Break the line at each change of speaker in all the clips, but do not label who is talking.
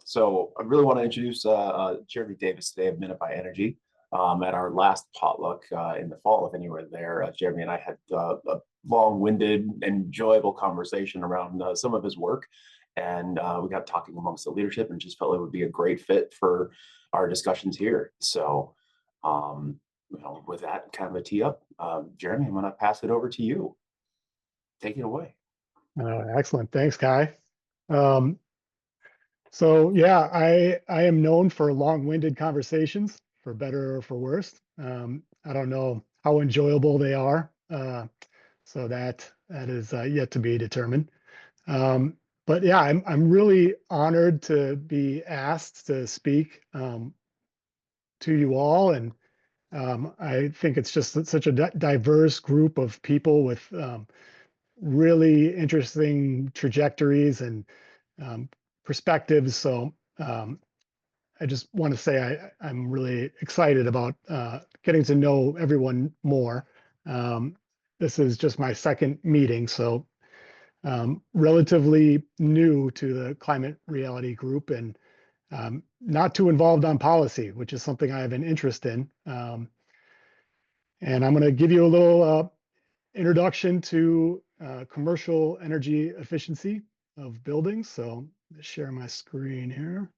So I really want to introduce Jeremy Davis today of Minify Energy. At our last potluck in the fall, if any were there, Jeremy and I had a long-winded, enjoyable conversation around some of his work. And we got talking amongst the leadership and just felt it would be a great fit for our discussions here. So, with that kind of a tee up, Jeremy, I'm going to pass it over to you. Take it away.
Excellent. Thanks, Kai. So yeah, I am known for long-winded conversations, for better or for worse. I don't know how enjoyable they are, so that is yet to be determined. But yeah, I'm really honored to be asked to speak to you all, and I think it's just such a diverse group of people with really interesting trajectories and perspectives. So I just want to say I'm really excited about getting to know everyone more. This is just my second meeting, so relatively new to the climate reality group and not too involved on policy, which is something I have an interest in. And I'm going to give you a little introduction to commercial energy efficiency of buildings. So let's share my screen here.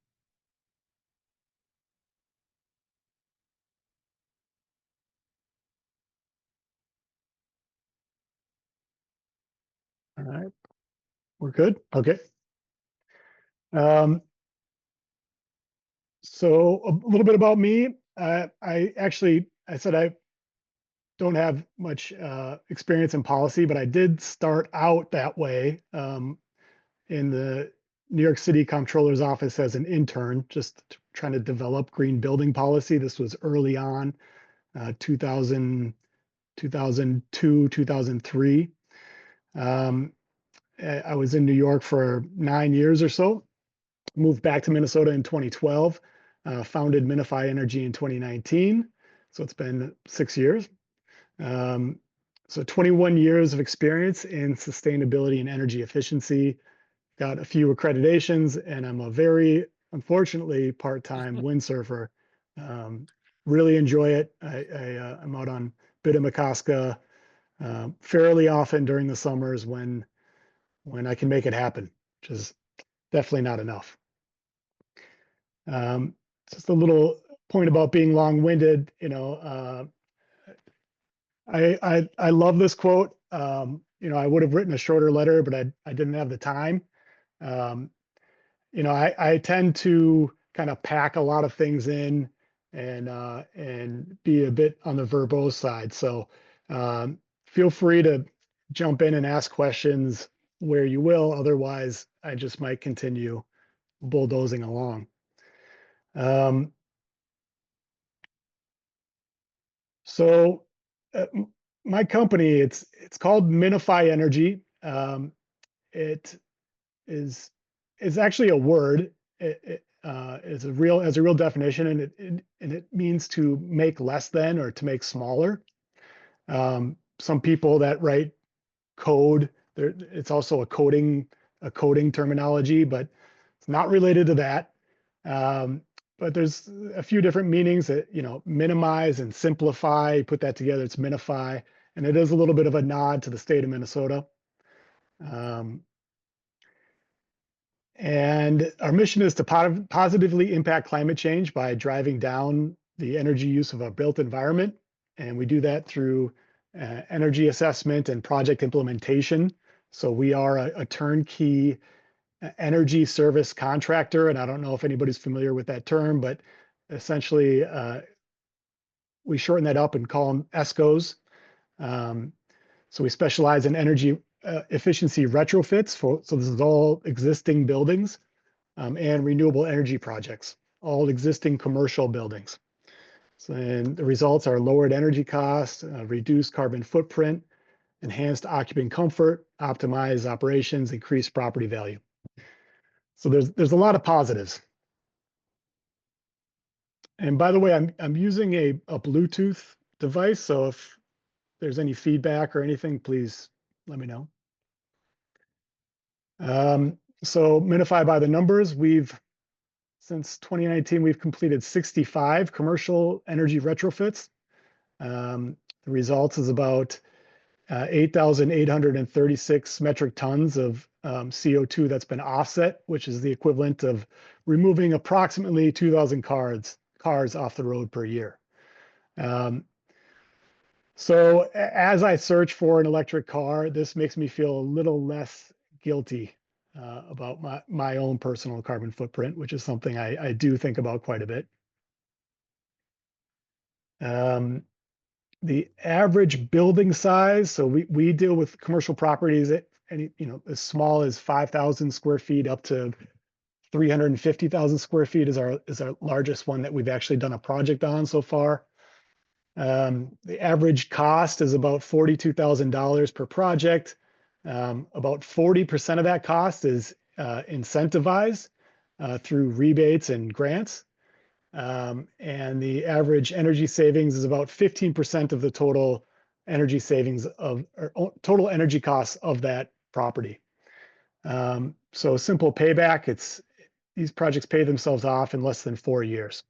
All right, we're good. Okay. So a little bit about me. I said I don't have much experience in policy, but I did start out that way in the New York City Comptroller's office as an intern, just trying to develop green building policy. This was early on, 2000, 2002, 2003. I was in New York for 9 years or so, moved back to Minnesota in 2012, founded Minify Energy in 2019. So it's been 6 years. So 21 years of experience in sustainability and energy efficiency, got a few accreditations, and I'm a very, unfortunately, part-time windsurfer. Really enjoy it. I'm out on Bidda fairly often during the summers when I can make it happen, which is definitely not enough. Just a little point about being long-winded. I love this quote. I would have written a shorter letter, but I didn't have the time. I tend to kind of pack a lot of things in and be a bit on the verbose side. So feel free to jump in and ask questions where you will. Otherwise, I just might continue bulldozing along. So my company, it's called Minify Energy. It is actually a word. It has a real definition, and it means to make less than or to make smaller. Some people that write code, it's also a coding terminology, but it's not related to that. But there's a few different meanings that, minimize and simplify, put that together, it's Minify. And it is a little bit of a nod to the state of Minnesota. And our mission is to positively impact climate change by driving down the energy use of our built environment. And we do that through energy assessment and project implementation. So we are a turnkey energy service contractor. And I don't know if anybody's familiar with that term, but essentially we shorten that up and call them ESCOs. So we specialize in energy efficiency retrofits so this is all existing buildings and renewable energy projects, all existing commercial buildings. So, and the results are lowered energy costs, reduced carbon footprint, enhanced occupant comfort, optimized operations, increased property value. So there's a lot of positives. And by the way, I'm using a Bluetooth device, so if there's any feedback or anything, please let me know. So Minify by the numbers, we've Since 2019, we've completed 65 commercial energy retrofits. The results is about 8,836 metric tons of CO2 that's been offset, which is the equivalent of removing approximately 2,000 cars off the road per year. So as I search for an electric car, this makes me feel a little less guilty about my own personal carbon footprint, which is something I do think about quite a bit. The average building size, so we deal with commercial properties at any, as small as 5,000 square feet up to 350,000 square feet is our largest one that we've actually done a project on so far. The average cost is about $42,000 per project. About 40% of that cost is incentivized through rebates and grants. And the average energy savings is about 15% of the total energy savings or total energy costs of that property. So simple payback, these projects pay themselves off in less than 4 years.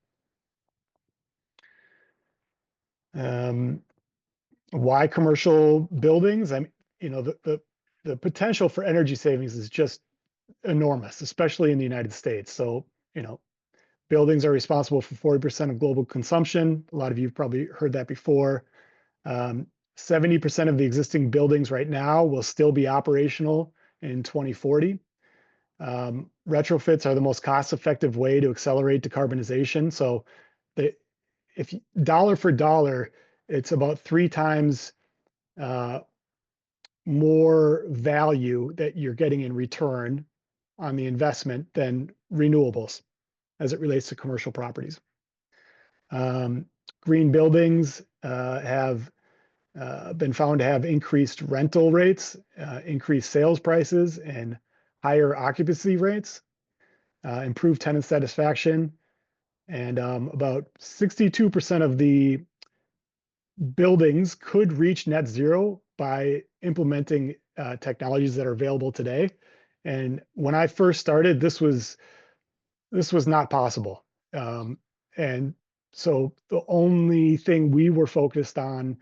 Why commercial buildings? The potential for energy savings is just enormous, especially in the United States. So, buildings are responsible for 40% of global consumption. A lot of you have probably heard that before. 70% of the existing buildings right now will still be operational in 2040. Retrofits are the most cost-effective way to accelerate decarbonization. So if dollar for dollar, it's about 3 times more value that you're getting in return on the investment than renewables as it relates to commercial properties. Green buildings have been found to have increased rental rates, increased sales prices, and higher occupancy rates, improved tenant satisfaction, and about 62% of the buildings could reach net zero by implementing technologies that are available today. And when I first started, this was not possible. And so the only thing we were focused on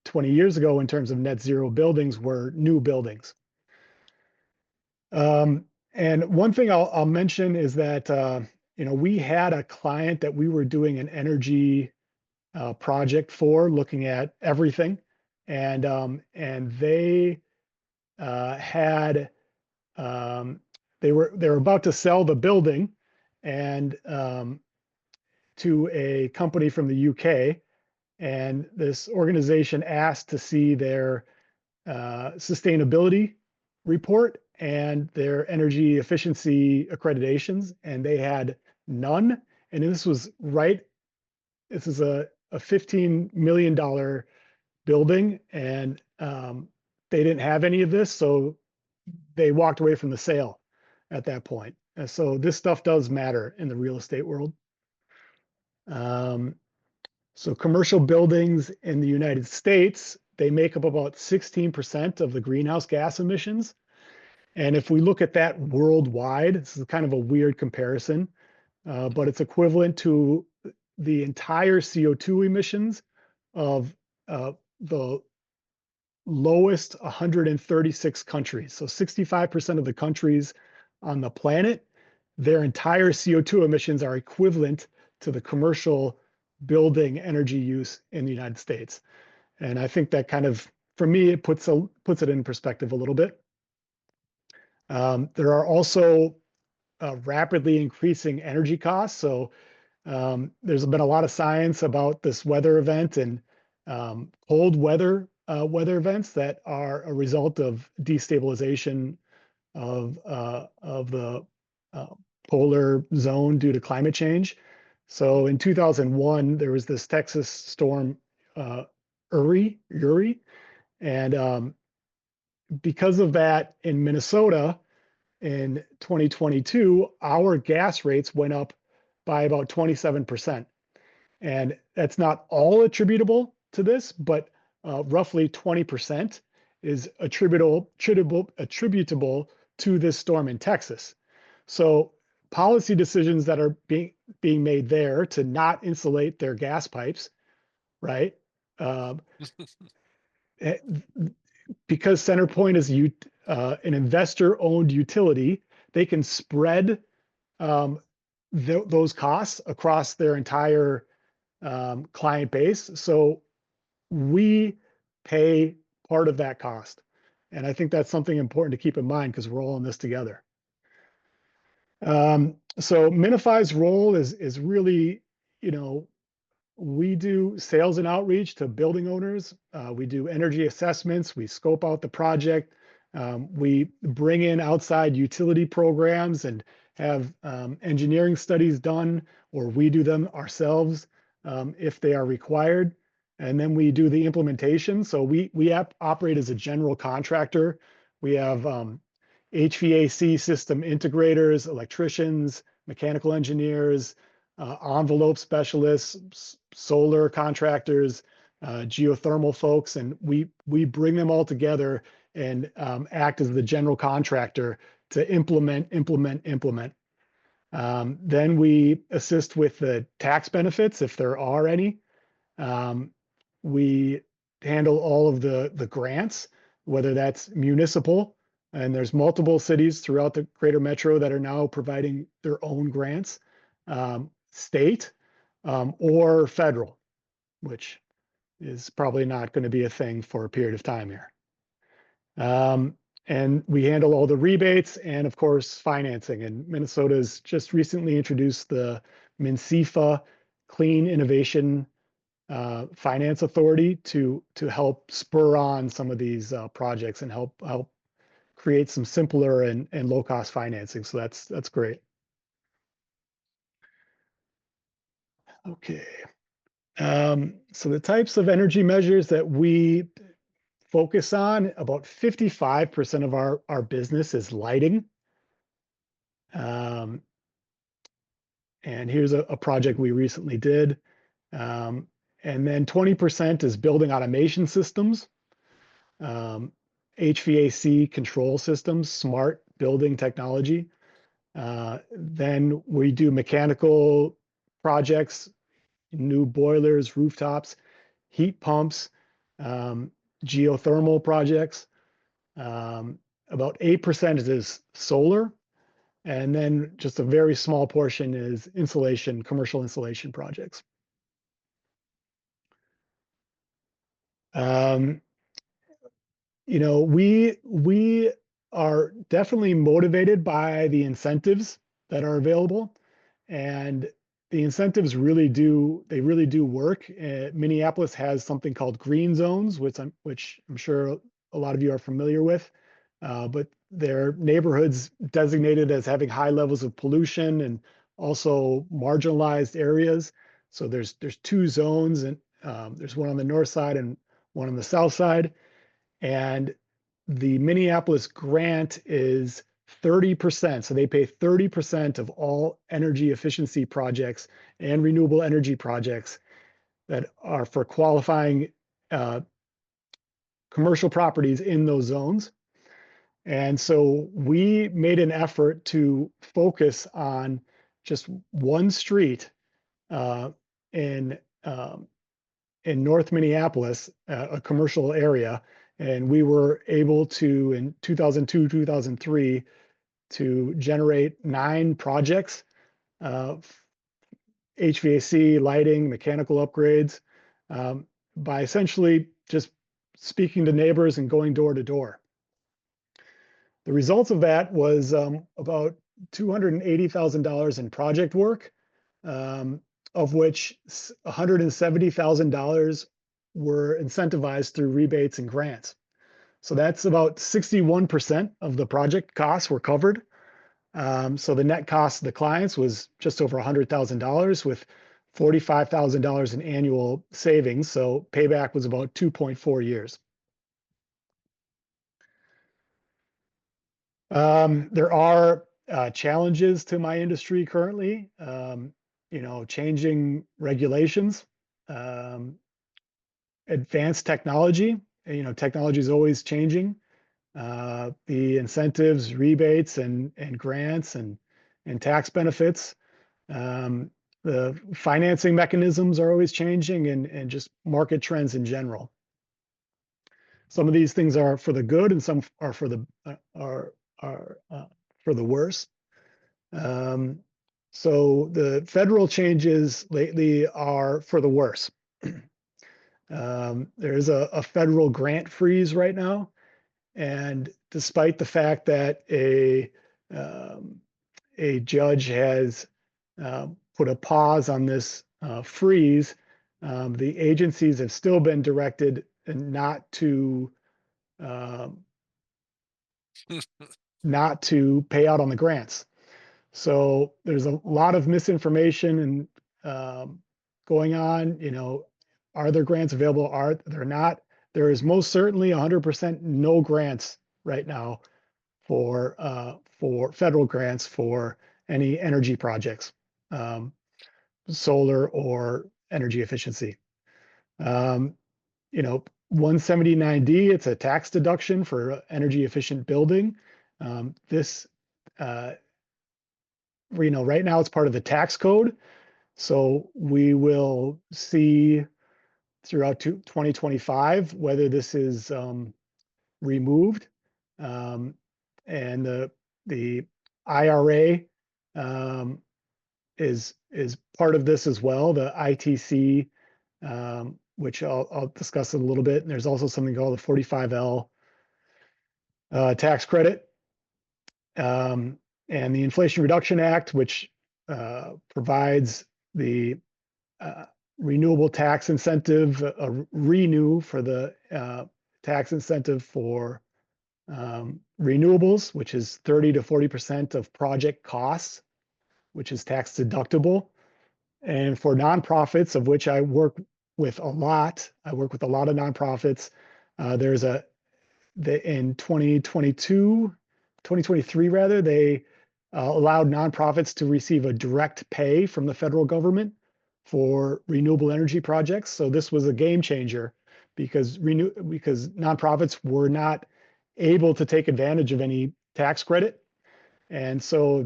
20 years ago in terms of net zero buildings were new buildings. And one thing I'll mention is that we had a client that we were doing an energy project for, looking at everything, and they had they were about to sell the building and to a company from the UK, and this organization asked to see their sustainability report and their energy efficiency accreditations, and they had none. And this is a $15 million building, and they didn't have any of this, so they walked away from the sale at that point. And so this stuff does matter in the real estate world. So commercial buildings in the United States, they make up about 16% of the greenhouse gas emissions. And if we look at that worldwide, this is kind of a weird comparison, but it's equivalent to the entire CO2 emissions of the lowest 136 countries. So 65% of the countries on the planet, their entire CO2 emissions are equivalent to the commercial building energy use in the United States. And I think that kind of, for me, it puts it in perspective a little bit. There are also rapidly increasing energy costs. So there's been a lot of science about this weather event and cold weather events that are a result of destabilization of the polar zone due to climate change. So in 2001, there was this Texas storm, Uri, and because of that, in Minnesota in 2022, our gas rates went up by about 27%. And that's not all attributable to this, but roughly 20% is attributable to this storm in Texas. So policy decisions that are being made there to not insulate their gas pipes, right? Um, eh, because CenterPoint is an investor-owned utility, they can spread those costs across their entire client base. So we pay part of that cost. And I think that's something important to keep in mind because we're all in this together. So Minify's role is really, you know, we do sales and outreach to building owners. We do energy assessments. We scope out the project. We bring in outside utility programs and have engineering studies done, or we do them ourselves if they are required. And then we do the implementation. So we operate as a general contractor. We have HVAC system integrators, electricians, mechanical engineers, envelope specialists, solar contractors, geothermal folks, and we bring them all together and act as the general contractor to implement. Then we assist with the tax benefits if there are any. We handle all of the grants, whether that's municipal, and there's multiple cities throughout the greater metro that are now providing their own grants, state, or federal, which is probably not going to be a thing for a period of time here. And we handle all the rebates and, of course, financing. And Minnesota's just recently introduced the MNCFA Clean Innovation Finance Authority to help spur on some of these projects and help create some simpler and low cost financing. So that's great. Okay. So the types of energy measures that we focus on, about 55% of our business is lighting. And here's a project we recently did. And then 20% is building automation systems, HVAC control systems, smart building technology. Then we do mechanical projects, new boilers, rooftops, heat pumps, geothermal projects. About 8% is solar. And then just a very small portion is insulation, commercial insulation projects. You know, we are definitely motivated by the incentives that are available, and the incentives really do work. Minneapolis has something called green zones, which I'm sure a lot of you are familiar with, but they're neighborhoods designated as having high levels of pollution and also marginalized areas. So there's two zones, and there's one on the north side and one on the south side. And the Minneapolis grant is 30%. So they pay 30% of all energy efficiency projects and renewable energy projects that are for qualifying commercial properties in those zones. And so we made an effort to focus on just one street in North Minneapolis, a commercial area, and we were able to, in 2002, 2003, to generate 9 projects, HVAC, lighting, mechanical upgrades, by essentially just speaking to neighbors and going door to door. The results of that was about $280,000 in project work, of which $170,000 were incentivized through rebates and grants. So that's about 61% of the project costs were covered. So the net cost of the clients was just over $100,000 with $45,000 in annual savings. So payback was about 2.4 years. There are challenges to my industry currently, you know, changing regulations, advanced technology. You know, technology is always changing. The incentives, rebates, and grants, and and tax benefits. The financing mechanisms are always changing, and just market trends in general. Some of these things are for the good, and some are for the for the worse. So the federal changes lately are for the worse. There's a federal grant freeze right now, and despite the fact that a judge has put a pause on this freeze, the agencies have still been directed not to um, not to pay out on the grants. So there's a lot of misinformation and going on. Are there grants available? Are there not? There is most certainly 100% no grants right now for federal grants for any energy projects, um, solar or energy efficiency. Um, 179D, it's a tax deduction for energy efficient building. This right now it's part of the tax code. So we will see throughout 2025 whether this is removed. And the IRA is part of this as well, the ITC, which I'll discuss in a little bit. And there's also something called the 45L tax credit. And the Inflation Reduction Act, which provides the renewable tax incentive, renew for the tax incentive for renewables, which is 30 to 40% of project costs, which is tax deductible. And for nonprofits, of which I work with a lot, I work with a lot of nonprofits. There's in 2023 rather, they allowed nonprofits to receive a direct pay from the federal government for renewable energy projects. So this was a game changer because nonprofits were not able to take advantage of any tax credit. And so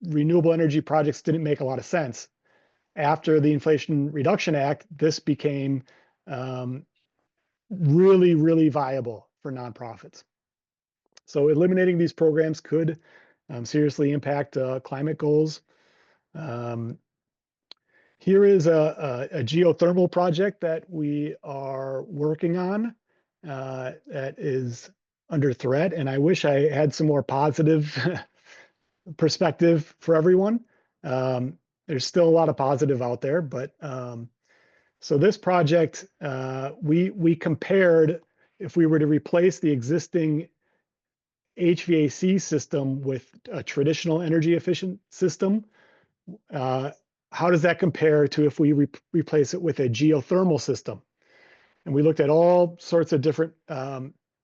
renewable energy projects didn't make a lot of sense. After the Inflation Reduction Act, this became really, really viable for nonprofits. So eliminating these programs could seriously impact climate goals. Here is a geothermal project that we are working on that is under threat. And I wish I had some more positive perspective for everyone. There's still a lot of positive out there, but so this project, we compared if we were to replace the existing HVAC system with a traditional energy efficient system, how does that compare to if we replace it with a geothermal system? And we looked at all sorts of different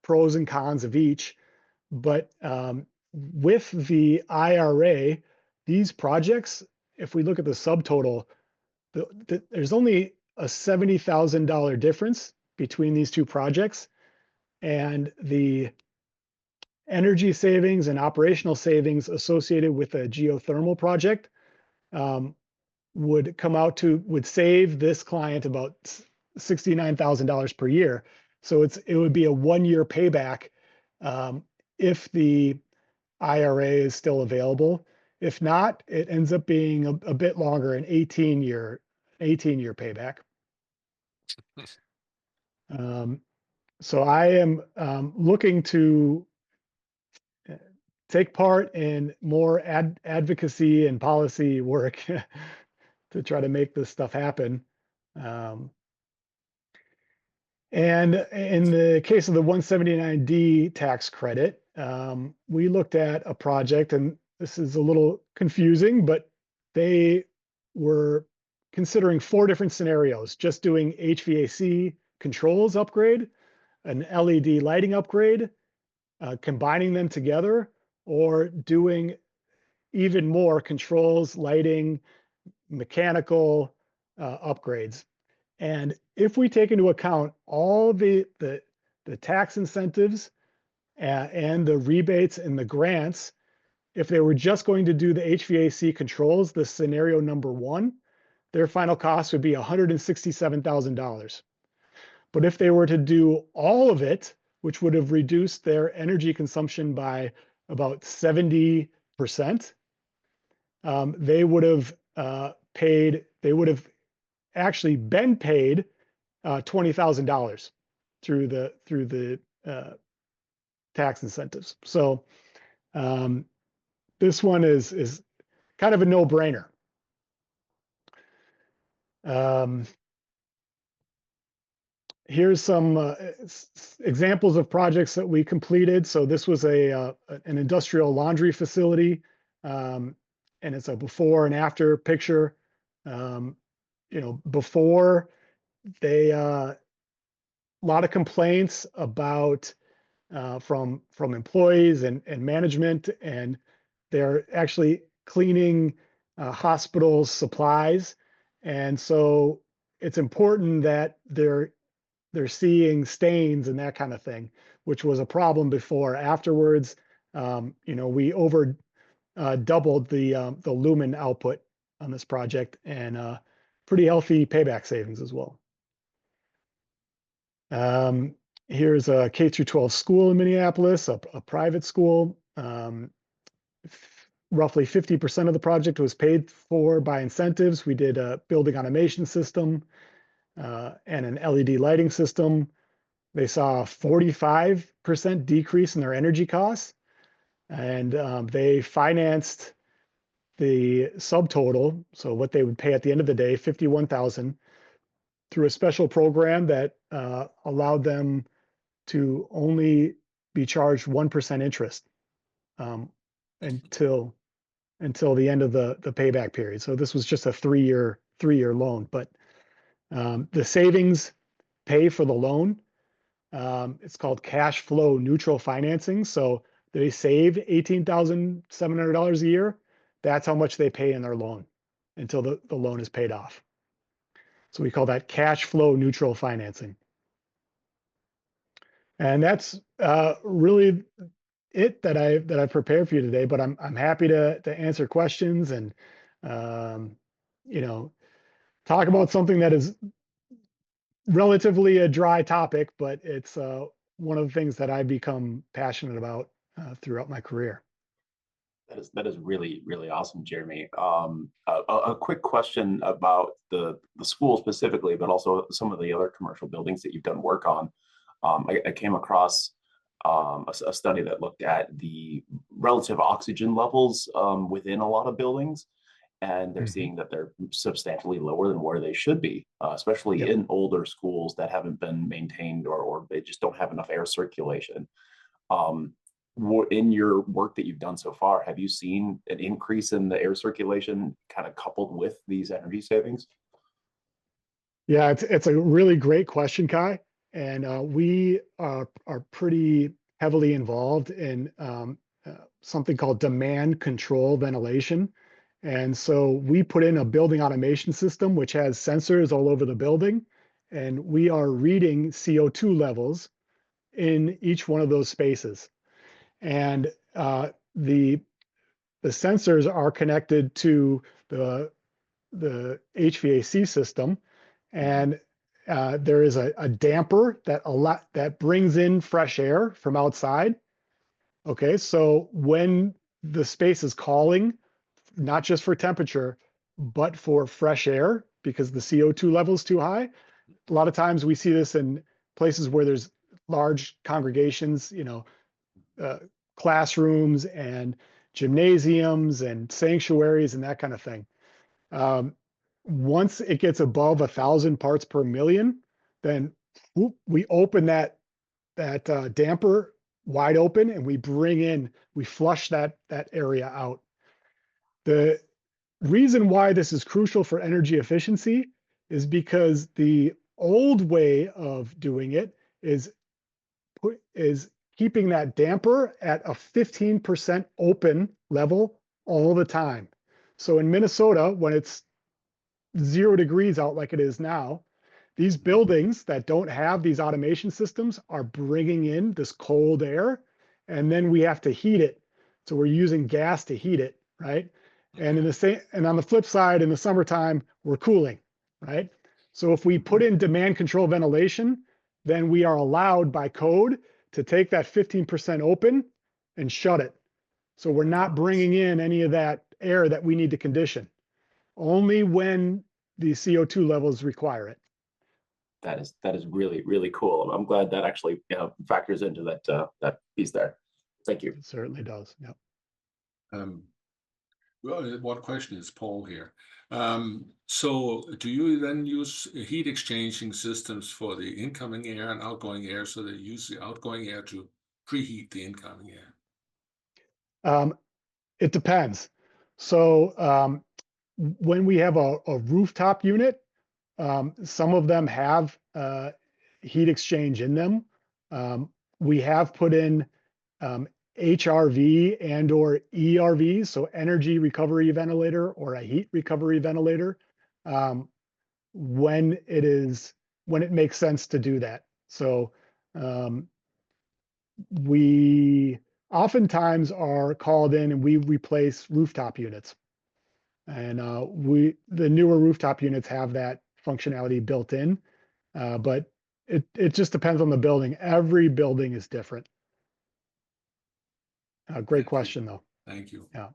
pros and cons of each. But with the IRA, these projects, if we look at the subtotal, there's only a $70,000 difference between these two projects. And the energy savings and operational savings associated with a geothermal project would save this client about $69,000 per year. So it would be a 1-year payback if the IRA is still available. If not, it ends up being a bit longer, an 18-year payback. So I am looking to take part in more advocacy and policy work to try to make this stuff happen. And in the case of the 179D tax credit, we looked at a project, and this is a little confusing, but they were considering 4 different scenarios: just doing HVAC controls upgrade, an LED lighting upgrade, combining them together, or doing even more controls, lighting, mechanical upgrades. And if we take into account all the tax incentives and the rebates and the grants, if they were just going to do the HVAC controls, the scenario number one, their final cost would be $167,000. But if they were to do all of it, which would have reduced their energy consumption by about 70%, they would have they would have actually been paid $20,000 through the tax incentives. So this one is kind of a no-brainer. Here's some examples of projects that we completed. So this was an industrial laundry facility, and it's a before and after picture. Before they a lot of complaints about from employees and management, and they're actually cleaning hospital supplies, and so it's important that they're seeing stains and that kind of thing, which was a problem before. Afterwards, we over doubled the lumen output on this project, and pretty healthy payback savings as well. Here's a K through 12 school in Minneapolis, a private school. Roughly 50% of the project was paid for by incentives. We did a building automation system and an LED lighting system. They saw a 45% decrease in their energy costs, and they financed the subtotal, so what they would pay at the end of the day, $51,000, through a special program that allowed them to only be charged 1% interest until the end of the payback period. So this was just a three-year loan, but the savings pay for the loan. It's called cash flow neutral financing. So they save $18,700 a year. That's how much they pay in their loan until the loan is paid off. So we call that cash flow neutral financing. And that's really it that I've prepared for you today. But I'm happy to answer questions and talk about something that is relatively a dry topic, but it's one of the things that I've become passionate about throughout my career.
That is really, really awesome, Jeremy. A quick question about the school specifically, but also some of the other commercial buildings that you've done work on. I came across a study that looked at the relative oxygen levels within a lot of buildings, and they're seeing that they're substantially lower than where they should be, especially in older schools that haven't been maintained or they just don't have enough air circulation. In your work that you've done so far, have you seen an increase in the air circulation kind of coupled with these energy savings?
Yeah, it's a really great question, Kai. And we are pretty heavily involved in something called demand control ventilation. And so we put in a building automation system, which has sensors all over the building, and we are reading CO2 levels in each one of those spaces. And the sensors are connected to the HVAC system, and there is a damper that brings in fresh air from outside. Okay, so when the space is calling, not just for temperature, but for fresh air, because the CO2 level is too high. A lot of times we see this in places where there's large congregations, classrooms and gymnasiums and sanctuaries and that kind of thing. Once it gets above 1,000 parts per million, then we open that damper wide open and we flush that area out. The reason why this is crucial for energy efficiency is because the old way of doing it is keeping that damper at a 15% open level all the time. So in Minnesota, when it's 0 degrees out like it is now, these buildings that don't have these automation systems are bringing in this cold air, and then we have to heat it So we're using gas to heat it, right? And on the flip side, in the summertime, we're cooling, right? So if we put in demand control ventilation, then we are allowed by code to take that 15% open and shut it. So we're not bringing in any of that air that we need to condition, only when the CO2 levels require it.
That is really, really cool. I'm glad that actually, factors into that piece there. Thank you.
It certainly does. Yeah.
Um, well, one question is Paul here. So do you then use heat exchanging systems for the incoming air and outgoing air, so that you use the outgoing air to preheat the incoming air?
It depends. So when we have a rooftop unit, some of them have heat exchange in them. We have put in HRV and or ERVs, so energy recovery ventilator or a heat recovery ventilator, when it makes sense to do that. So we oftentimes are called in and we replace rooftop units. And the newer rooftop units have that functionality built in, but it just depends on the building. Every building is different. Great question, though.
Thank you.
Yeah.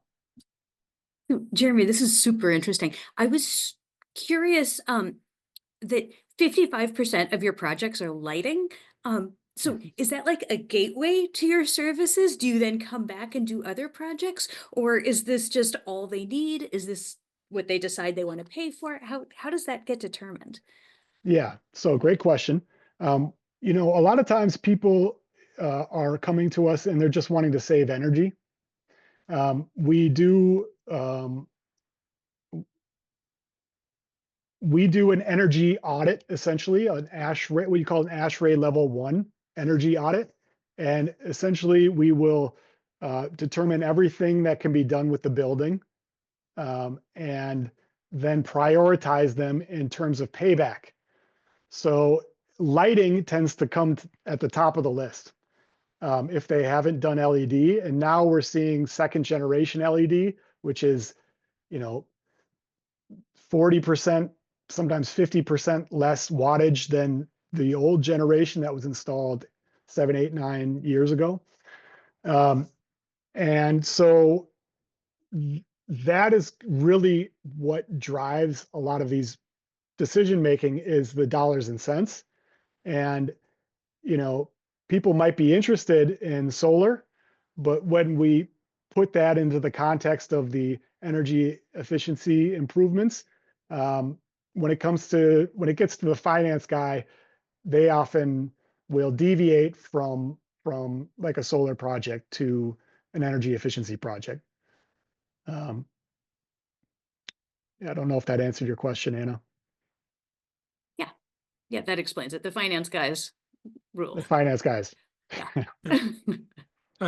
Jeremy, this is super interesting. I was curious that 55% of your projects are lighting. So is that like a gateway to your services? Do you then come back and do other projects? Or is this just all they need? Is this what they decide they want to pay for? How does that get determined?
Yeah. So great question. A lot of times people are coming to us and they're just wanting to save energy. We do an energy audit, essentially, an ASHRAE, what you call an ASHRAE level 1 energy audit. And essentially, we will determine everything that can be done with the building, and then prioritize them in terms of payback. So lighting tends to come at the top of the list if they haven't done LED. And now we're seeing second generation LED, which is, 40%, sometimes 50% less wattage than the old generation that was installed 7, 8, 9 years ago. And so that is really what drives a lot of these decision making, is the dollars and cents. And people might be interested in solar, but when we put that into the context of the energy efficiency improvements, when it gets to the finance guy, they often will deviate from like a solar project to an energy efficiency project. I don't know if that answered your question, Anna.
Yeah, that explains it. The finance guys rule.
The finance guys.
Yeah.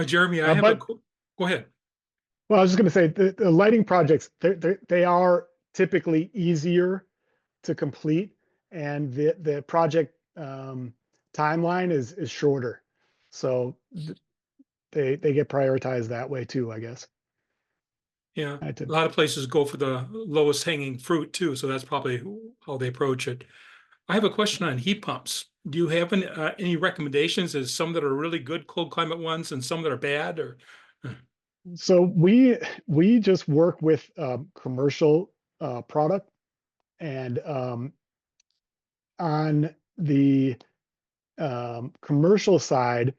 Jeremy, I have go ahead.
Well, I was just going to say the lighting projects, they are typically easier to complete, and the project timeline is shorter. So they get prioritized that way too, I guess.
Yeah, a lot of places go for the lowest hanging fruit too, so that's probably how they approach it. I have a question on heat pumps. Do you have any recommendations? There's some that are really good cold climate ones and some that are bad, or?
So we just work with commercial product, and on the commercial side,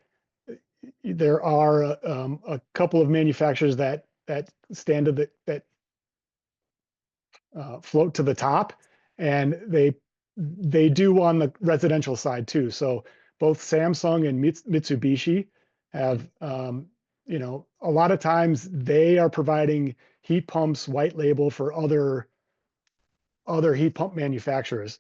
there are a couple of manufacturers that stand to that float to the top, and they do on the residential side too. So both Samsung and Mitsubishi have, a lot of times they are providing heat pumps white label for other heat pump manufacturers.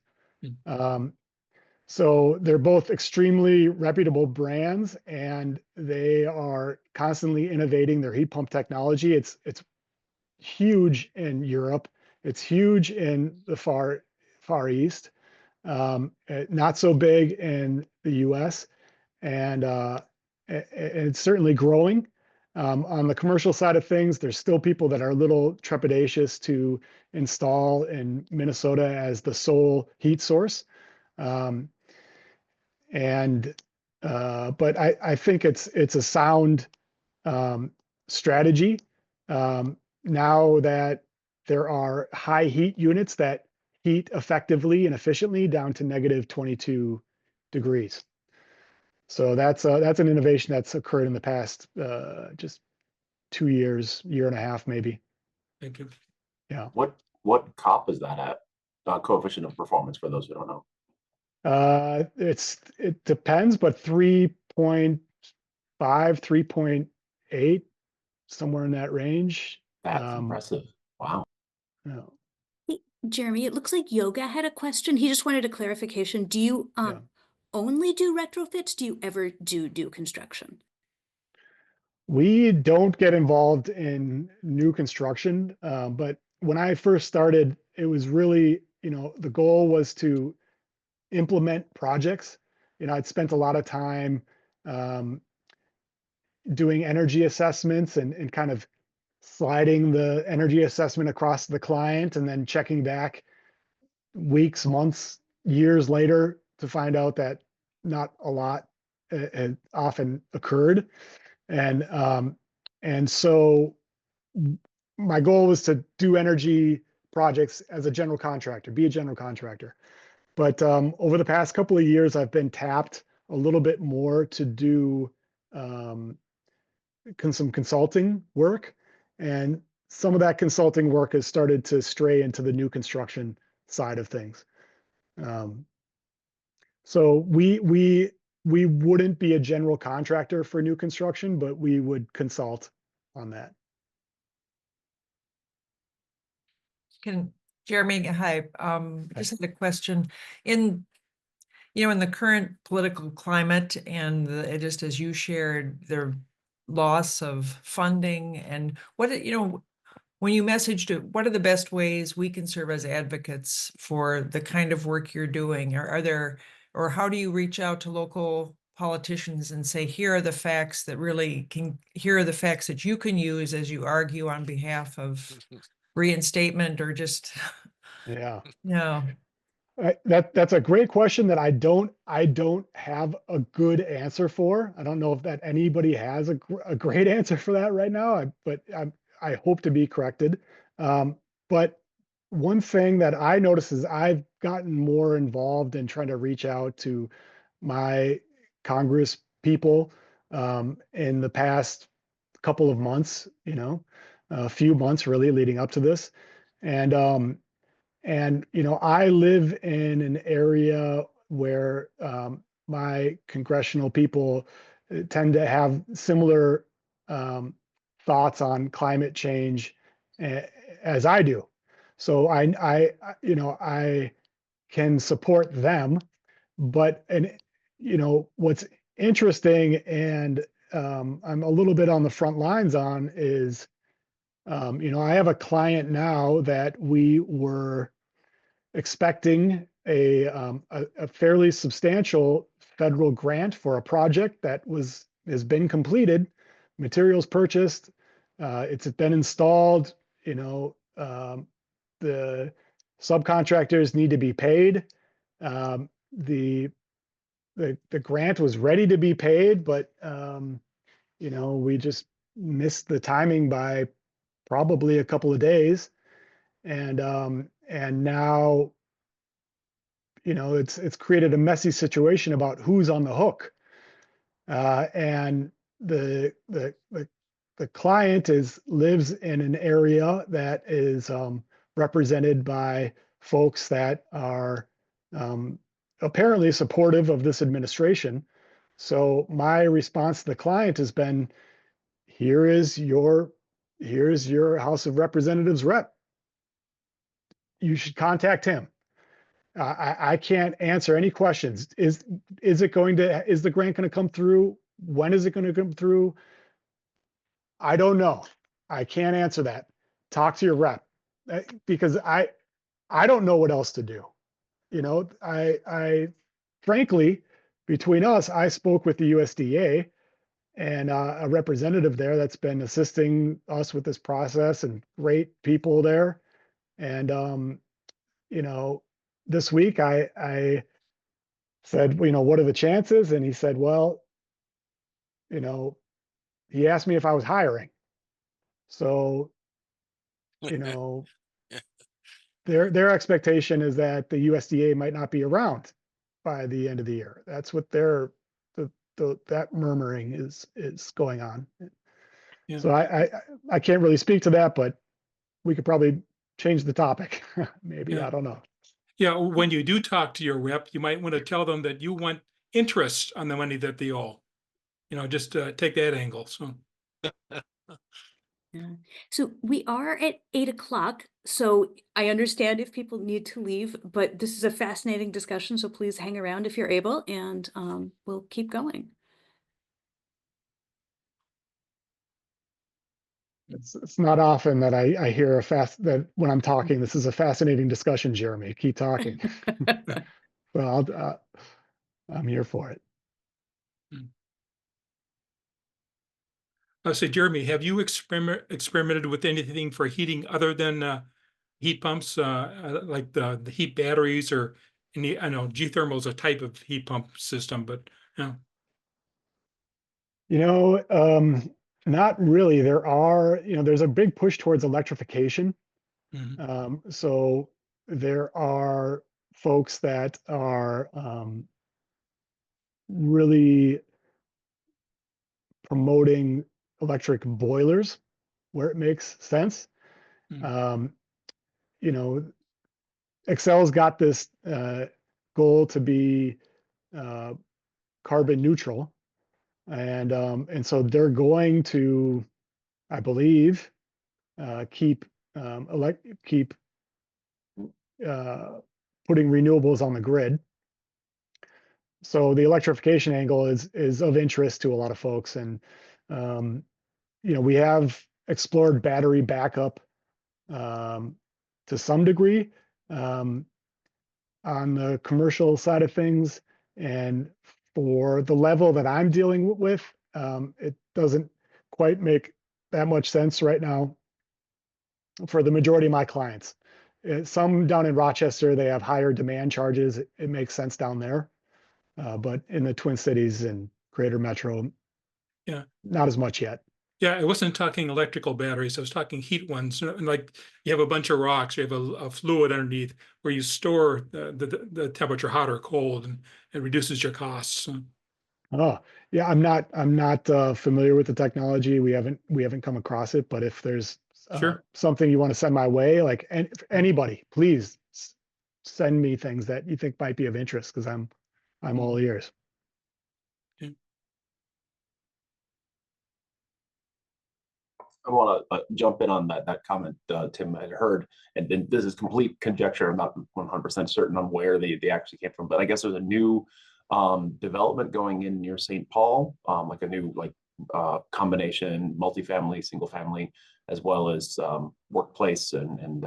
So they're both extremely reputable brands, and they are constantly innovating their heat pump technology. It's huge in Europe. It's huge in the far east. Not so big in the U.S. and it's certainly growing. On the commercial side of things, there's still people that are a little trepidatious to install in Minnesota as the sole heat source. Um, but I think it's a sound strategy. Now that there are high heat units that heat effectively and efficiently down to negative 22 degrees. So that's an innovation that's occurred in the past just 2 years, year and a half, maybe.
Thank you.
Yeah.
What COP is that at? Coefficient of performance for those who don't know.
It depends, but 3.5, 3.8, somewhere in that range.
That's impressive. Wow.
Yeah.
Hey, Jeremy, it looks like Yoga had a question. He just wanted a clarification. Do you
Yeah.
only do retrofits? Do you ever do construction?
We don't get involved in new construction, but when I first started, it was really, the goal was to implement projects. I'd spent a lot of time doing energy assessments and kind of sliding the energy assessment across to the client and then checking back weeks, months, years later to find out that not a lot had often occurred. And so my goal was to do energy projects as a general contractor, be a general contractor. But over the past couple of years, I've been tapped a little bit more to do some consulting work. And some of that consulting work has started to stray into the new construction side of things. So we wouldn't be a general contractor for new construction, but we would consult on that.
Jeremy, hi. Just had a question. In the current political climate and just as you shared, the loss of funding and when you messaged it, what are the best ways we can serve as advocates for the kind of work you're doing? Or how do you reach out to local politicians and say, here are the facts that here are the facts that you can use as you argue on behalf of reinstatement or just,
Yeah.
no.
That's a great question that I don't have a good answer for. I don't know if that anybody has a great answer for that right now, but I hope to be corrected. But one thing that I notice is I've gotten more involved in trying to reach out to my Congress people in the past couple of months, a few months really leading up to this. And I live in an area where my congressional people tend to have similar thoughts on climate change as I do. So I can support them, but what's interesting and I'm a little bit on the front lines on is, I have a client now that we were expecting a fairly substantial federal grant for a project that has been completed, materials purchased, it's been installed. The subcontractors need to be paid. The grant was ready to be paid, but we just missed the timing by probably a couple of days, and now it's created a messy situation about who's on the hook, and the client lives in an area that is represented by folks that are apparently supportive of this administration. So my response to the client has been, here's your House of Representatives rep. You should contact him. I can't answer any questions. Is the grant going to come through? When is it going to come through? I don't know. I can't answer that. Talk to your rep, because I don't know what else to do. I frankly, between us, I spoke with the USDA and a representative there that's been assisting us with this process, and great people there. And you know, this week I said, what are the chances? And he said, well, you know, he asked me if I was hiring. So, you know, their expectation is that the USDA might not be around by the end of the year. That's what that murmuring is going on.
Yeah.
So I can't really speak to that, but we could probably change the topic. Maybe,
Yeah.
I don't know.
Yeah, when you do talk to your rep, you might want to tell them that you want interest on the money that they owe. Just take that angle. So
Yeah. So we are at 8 o'clock. So I understand if people need to leave, but this is a fascinating discussion. So please hang around if you're able, and we'll keep going.
It's not often that I hear that when I'm talking, this is a fascinating discussion, Jeremy. Keep talking. Well, I'm here for it.
So Jeremy, have you experimented with anything for heating other than heat pumps, like the heat batteries or any? I know geothermal is a type of heat pump system, but
Not really. There's a big push towards electrification. So there are folks that are really promoting electric boilers where it makes sense. You know, Xcel's got this goal to be carbon neutral, and so they're going to, I believe, keep putting renewables on the grid. So the electrification angle is of interest to a lot of folks, and we have explored battery backup to some degree on the commercial side of things, and for the level that I'm dealing with, it doesn't quite make that much sense right now for the majority of my clients. Some down in Rochester, they have higher demand charges. It makes sense down there. But in the Twin Cities and Greater Metro, not as much yet.
Yeah, I wasn't talking electrical batteries. I was talking heat ones. Like you have a bunch of rocks, you have a fluid underneath where you store the temperature, hot or cold, and it reduces your costs.
Oh, yeah, I'm not familiar with the technology. We haven't come across it. But if there's something you want to send my way, like anybody, please send me things that you think might be of interest, because I'm all ears.
I want to jump in on that comment Tim had heard, and this is complete conjecture. I'm not 100% certain on where they actually came from, but I guess there's a new development going in near St. Paul, like a new combination, multifamily, single family, as well as workplace and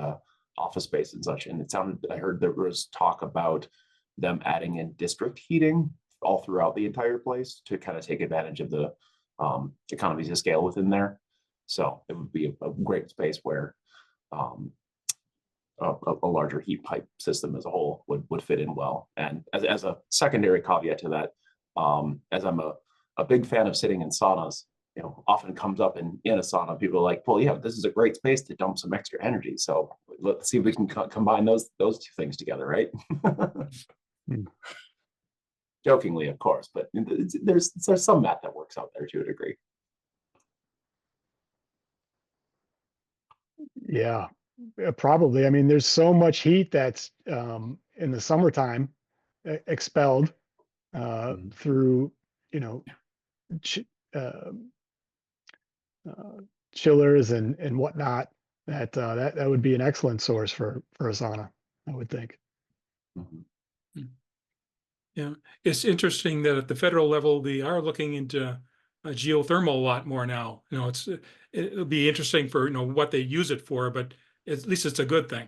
office space and such. And I heard there was talk about them adding in district heating all throughout the entire place to kind of take advantage of the economies of scale within there. So it would be a great space where a larger heat pipe system as a whole would fit in well. And as a secondary caveat to that, as I'm a big fan of sitting in saunas, often comes up in a sauna, people are like, well, yeah, this is a great space to dump some extra energy. So let's see if we can combine those two things together, right? Jokingly, of course, but there's some math that works out there to a degree.
Yeah, probably. I mean, there's so much heat that's in the summertime expelled through, chillers and whatnot. That would be an excellent source for a sauna, I would think.
Yeah, it's interesting that at the federal level, they are looking into geothermal a lot more now. It'll be interesting for what they use it for, but at least it's a good thing.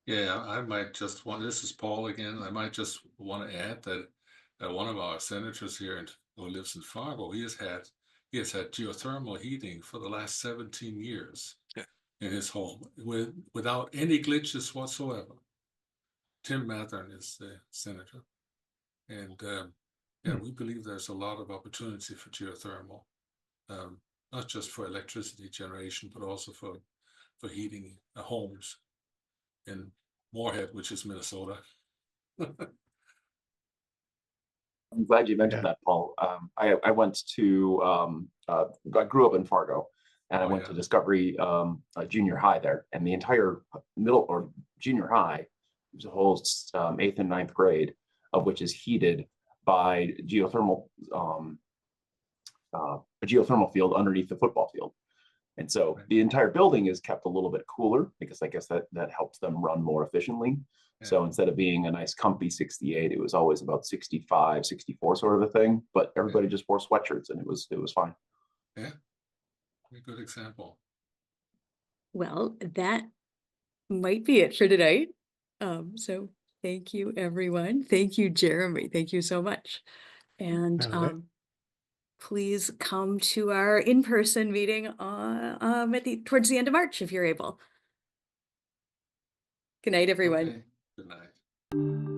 Yeah, I might just want. This is Paul again. I might just want to add that one of our senators here who lives in Fargo, he has had geothermal heating for the last 17 years in his home without any glitches whatsoever. Tim Mathern is the senator. And we believe there's a lot of opportunity for geothermal, not just for electricity generation, but also for heating homes in Moorhead, which is Minnesota.
I'm glad you mentioned that, Paul. I went to, I grew up in Fargo, and I went to Discovery Junior High there, and the entire middle or junior high, there's a whole 8th and 9th grade, of which is heated by geothermal, a geothermal field underneath the football field. And so the entire building is kept a little bit cooler because I guess that helps them run more efficiently. Yeah. So instead of being a nice comfy 68, it was always about 65, 64 sort of a thing, but everybody just wore sweatshirts and it was fine.
Yeah, a good example.
Well, that might be it for tonight. So thank you, everyone. Thank you, Jeremy. Thank you so much. And please come to our in-person meeting towards the end of March if you're able. Good night, everyone.
Okay. Good night.